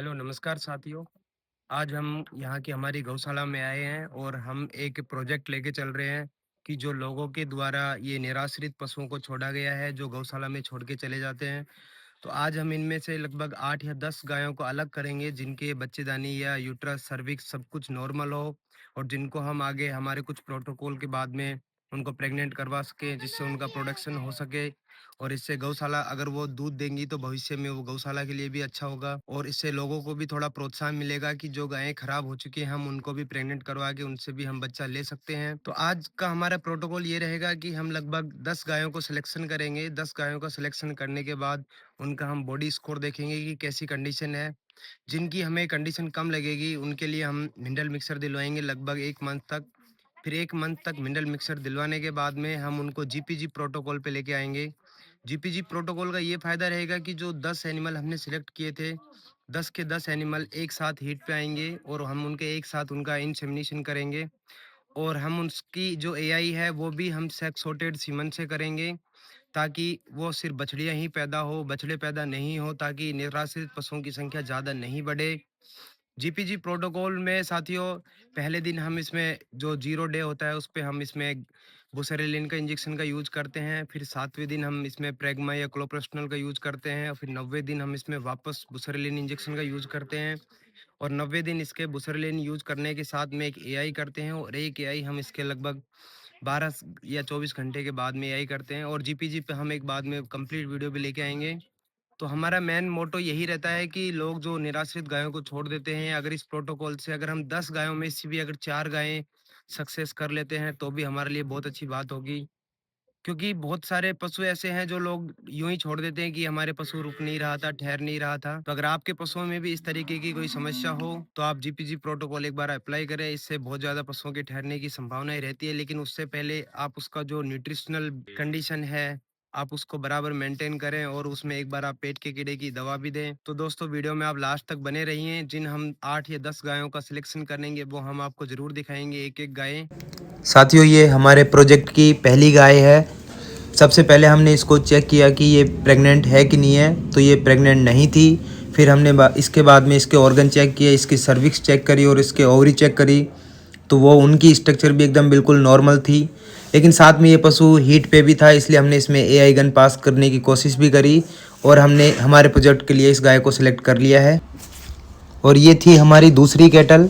Hello नमस्कार साथियों। आज हम यहाँ की हमारी गौशाला में आए हैं और हम एक प्रोजेक्ट लेके चल रहे हैं कि जो लोगों के द्वारा ये निराश्रित पशुओं को छोड़ा गया है जो गौशाला में छोड़ के चले जाते हैं। तो आज हम इनमें से लगभग 8 या 10 गायों को अलग करेंगे जिनके बच्चेदानी या यूट्रस सर्विक्स सब कुछ नॉर्मल हो और जिनको हम आगे हमारे कुछ प्रोटोकॉल के बाद में उनको प्रेग्नेंट करवा सके जिससे उनका प्रोडक्शन हो सके। और इससे गौशाला अगर वो दूध देंगी तो भविष्य में वो गौशाला के लिए भी अच्छा होगा और इससे लोगों को भी थोड़ा प्रोत्साहन मिलेगा कि जो गायें खराब हो चुकी हैं हम उनको भी प्रेग्नेंट करवा के उनसे भी हम बच्चा ले सकते हैं। तो आज का हमारा प्रोटोकॉल ये रहेगा कि हम लगभग 10 गायों को सिलेक्शन करेंगे। 10 गायों का सिलेक्शन करने के बाद उनका हम बॉडी स्कोर देखेंगे कि कैसी कंडीशन है। जिनकी हमें कंडीशन कम लगेगी उनके लिए हम मिनरल मिक्सर दिलवाएंगे लगभग 1 मंथ तक। फिर 1 मंथ तक मिनरल मिक्सर दिलवाने के बाद में हम उनको जीपीजी प्रोटोकॉल पे लेके आएँगे। जीपीजी प्रोटोकॉल का ये फ़ायदा रहेगा कि जो 10 एनिमल हमने सेलेक्ट किए थे, 10 के 10 एनिमल एक साथ हीट पे आएँगे और हम उनके एक साथ उनका इंसेमिनेशन करेंगे। और हम उसकी जो एआई है वो भी हम सेक्स सॉर्टेड सीमन से करेंगे ताकि वो सिर्फ़ बछड़ियाँ ही पैदा हो, बछड़े पैदा नहीं हो ताकि निराश्रित पशुओं की संख्या ज़्यादा नहीं बढ़े। जीपीजी प्रोटोकॉल में साथियों पहले दिन हम इसमें जो 0 डे होता है उस पे हम इसमें बुसरेलिन का इंजेक्शन का यूज़ करते हैं। फिर 7वें दिन हम इसमें प्रेग्मा या क्लोप्रोस्टनल का यूज़ करते हैं और फिर 90वें दिन हम इसमें वापस बुसरेलिन इंजेक्शन का यूज़ करते हैं। और 90 दिन इसके बुसरलिन यूज़ करने के साथ में एक एआई करते हैं और एक एआई हम इसके लगभग 12 या 24 घंटे के बाद में एआई करते हैं और जीपीजी पे हम एक बाद में कंप्लीट वीडियो भी लेके आएँगे। तो हमारा मेन मोटो यही रहता है कि लोग जो निराश्रित गायों को छोड़ देते हैं, अगर इस प्रोटोकॉल से अगर हम 10 गायों में से भी अगर 4 गायें सक्सेस कर लेते हैं, तो भी हमारे लिए बहुत अच्छी बात होगी। क्योंकि बहुत सारे पशु ऐसे हैं जो लोग यूँ ही छोड़ देते हैं कि हमारे पशु रुक नहीं रहा था, ठहर नहीं रहा था। तो अगर आपके पशुओं में भी इस तरीके की कोई समस्या हो, तो आप जीपीजी प्रोटोकॉल एक बार अप्लाई करें। इससे बहुत ज़्यादा पशुओं के ठहरने की संभावनाएँ रहती है, लेकिन उससे पहले आप उसका जो न्यूट्रिशनल कंडीशन है, आप उसको बराबर मेंटेन करें और उसमें एक बार आप पेट के कीड़े की दवा भी दें। तो दोस्तों वीडियो में आप लास्ट तक बने रहिए। जिन हम 8 या 10 गायों का सिलेक्शन करेंगे, वो हम आपको ज़रूर दिखाएँगे एक-एक गायें। साथियों, ये हमारे प्रोजेक्ट की पहली गाय है। सबसे पहले हमने इसको चेक किया कि ये प्रेग्नेंट है कि नहीं है, तो ये प्रेग्नेंट नहीं थी। फिर हमने इसके बाद में इसके ऑर्गन चेक किए, इसकी सर्विक्स चेक करी और इसके ओवरी चेक करी, तो वो उनकी स्ट्रक्चर भी एकदम बिल्कुल नॉर्मल थी। लेकिन साथ में ये पशु हीट पे भी था, इसलिए हमने इसमें एआई गन पास करने की कोशिश भी करी और हमने हमारे प्रोजेक्ट के लिए इस गाय को सिलेक्ट कर लिया है। और ये थी हमारी दूसरी कैटल।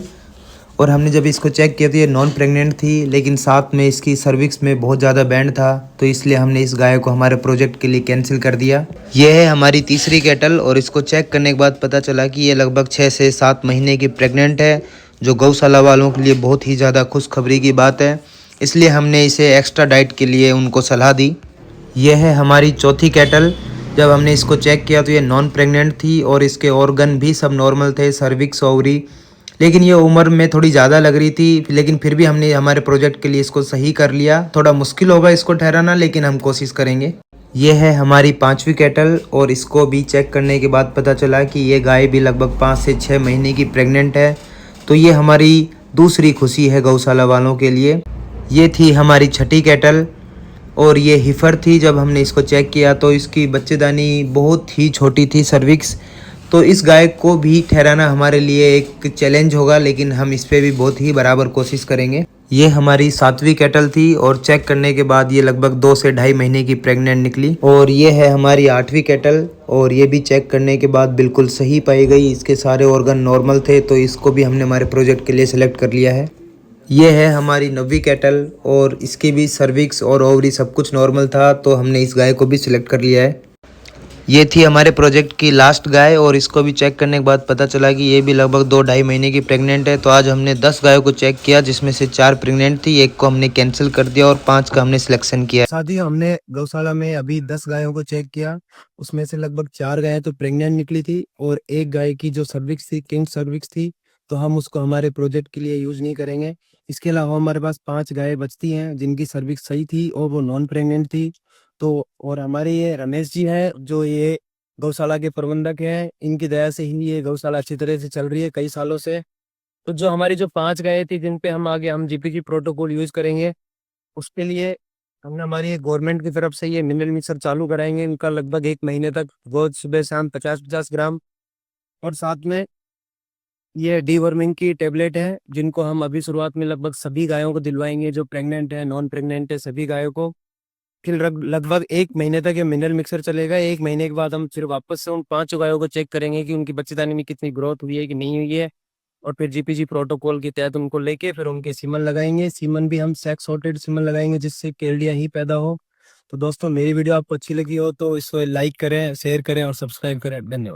और हमने जब इसको चेक किया तो ये नॉन प्रेग्नेंट थी, लेकिन साथ में इसकी सर्विक्स में बहुत ज़्यादा बैंड था, तो इसलिए हमने इस गाय को हमारे प्रोजेक्ट के लिए कैंसिल कर दिया। ये है हमारी तीसरी कैटल और इसको चेक करने के बाद पता चला कि ये लगभग 6 से 7 महीने की प्रेग्नेंट है, जो गौशाला वालों के लिए बहुत ही ज़्यादा खुशखबरी की बात है। इसलिए हमने इसे एक्स्ट्रा डाइट के लिए उनको सलाह दी। यह है हमारी चौथी कैटल। जब हमने इसको चेक किया तो ये नॉन प्रेग्नेंट थी और इसके ऑर्गन भी सब नॉर्मल थे, सर्विक्स, ओवरी। लेकिन ये उम्र में थोड़ी ज़्यादा लग रही थी, लेकिन फिर भी हमने हमारे प्रोजेक्ट के लिए इसको सही कर लिया। थोड़ा मुश्किल होगा इसको ठहराना, लेकिन हम कोशिश करेंगे। ये है हमारी पांचवी कैटल और इसको भी चेक करने के बाद पता चला कि ये गाय भी लगभग 5 से 6 महीने की प्रेग्नेंट है। तो ये हमारी दूसरी खुशी है गौशाला वालों के लिए। ये थी हमारी छठी कैटल और ये हिफर थी। जब हमने इसको चेक किया तो इसकी बच्चेदानी बहुत ही छोटी थी, सर्विक्स। तो इस गाय को भी ठहराना हमारे लिए एक चैलेंज होगा, लेकिन हम इस पे भी बहुत ही बराबर कोशिश करेंगे। ये हमारी सातवीं कैटल थी और चेक करने के बाद ये लगभग 2 से ढाई महीने की प्रेग्नेंट निकली। और ये है हमारी आठवीं कैटल और ये भी चेक करने के बाद बिल्कुल सही पाई गई, इसके सारे ऑर्गन नॉर्मल थे, तो इसको भी हमने हमारे प्रोजेक्ट के लिए सिलेक्ट कर लिया है। ये है हमारी नवी कैटल और इसकी भी सर्विक्स और ओवरी सब कुछ नॉर्मल था, तो हमने इस गाय को भी सिलेक्ट कर लिया है। ये थी हमारे प्रोजेक्ट की लास्ट गाय और इसको भी चेक करने के बाद पता चला कि ये भी लगभग 2-2.5 महीने की प्रेग्नेंट है। तो आज हमने 10 गायों को चेक किया, जिसमें से 4 प्रेग्नेंट थी, एक को हमने कैंसिल कर दिया और 5 का हमने सिलेक्शन किया। साथ ही हमने गौशाला में अभी 10 गायों को चेक किया, उसमें से लगभग 4 गायें तो प्रेग्नेंट निकली थी और एक गाय की जो सर्विक्स थी, किंग सर्विक्स थी, तो हम उसको हमारे प्रोजेक्ट के लिए यूज नहीं करेंगे। इसके अलावा हमारे पास 5 गायें बचती हैं जिनकी सर्विक्स सही थी और वो नॉन प्रेग्नेंट थी। तो और हमारे ये रमेश जी हैं जो ये गौशाला के प्रबंधक हैं, इनकी दया से ही ये गौशाला अच्छी तरह से चल रही है कई सालों से। तो जो हमारी जो 5 गायें थी जिन पे हम आगे हम जीपीजी प्रोटोकॉल यूज करेंगे, उसके लिए हमने हमारी गवर्नमेंट की तरफ से ये मिनरल मिक्सर चालू कराएंगे। इनका लगभग 1 महीने तक रोज सुबह शाम 50-50 ग्राम और साथ में ये डीवर्मिंग की टेबलेट है जिनको हम अभी शुरुआत में लगभग सभी गायों को दिलवाएंगे, जो प्रेग्नेंट है, नॉन प्रेग्नेंट है, सभी गायों को। फिर लगभग 1 महीने तक ये मिनरल मिक्सर चलेगा। 1 महीने के बाद हम फिर वापस से उन 5 गायों को चेक करेंगे कि उनकी बच्चेदानी में कितनी ग्रोथ हुई है कि नहीं हुई है, और फिर जीपीजी प्रोटोकॉल के तहत उनको लेके फिर उनके सीमन लगाएंगे। सीमन भी हम सेक्स सॉर्टेड सीमन लगाएंगे जिससे केल्डिया ही पैदा हो। तो दोस्तों, मेरी वीडियो आपको अच्छी लगी हो तो इसको लाइक करें, शेयर करें और सब्सक्राइब करें। धन्यवाद।